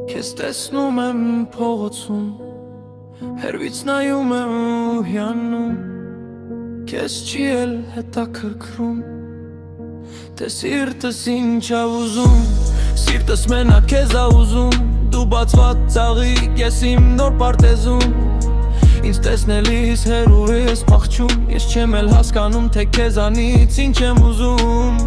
Քեզ տեսնում եմ փողոցում, հեռվից նայում եմ ու հիանում, քեզ չի էլ հետաքրքրում, թե սիրտս ինչ ա ուզում, սիրտս մենակ քեզ ա ուզում, դու բացված ծաղիկ, ես իմ նոր պարտեզում, ինձ տեսնելիս հերու ես փախչում, ես չեմ էլ հասկանում, թե քեզանից ինչ եմ ուզում,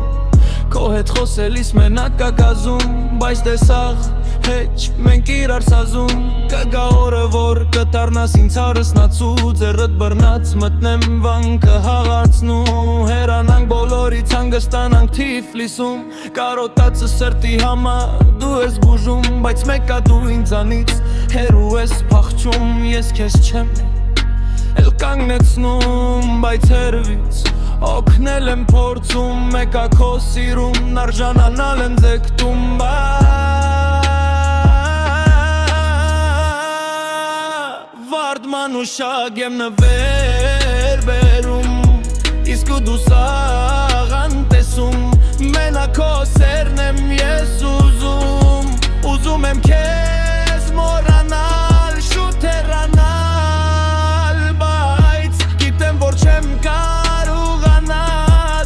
քո հետ խոսելիս մենակ կա գազում, բայց տեսաղ հեչ մենք իրար սազում, կգա օրը որ կդառնաս ինձ հարսնացու, ձեռդ բռնած մտնեմ վանքը հաղացնու, հեռանանք բոլորից հանգստանանք Թիֆլիսում, կարոտածը սրտի համար դու ես բուժում, բայց մեկա դու ինձանից հերու ես փախչում, ես քեզ չեմ էլ կանգնեցնում, բայց հերվից օգնել եմ փորձում, մեկա քո սիրուն արժանանալ են ձգտում, վարդ մանուշակ եմ նվեր բերում, իսկ ու դու սաղ անտեսում, մենակ քո սերն եմ ես ուզում, ուզում եմ քեզ մոռանալ, շուտ հեռանալ, բայց գիտեմ որ չեմ կարողանա,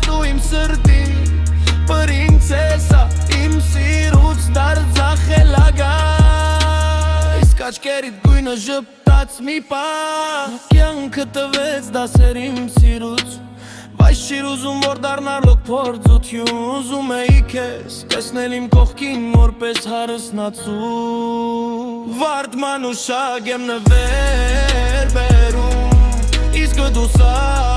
դու իմ սրտի պրինցեսա, իմ սիրուց դարձա խելագա, իսկ աչքերիդ գույնը ժպտաց մի պահ, կյանքը տվեց դասեր իմ սիրուց, բայց չիր ուզում որ դառնալոք փորձություն, ուզում էի քեզ տեսնել իմ կողքին որպես հարսնացու, վարդ մանուշակ եմ նվեր բերում, իսկ դու սա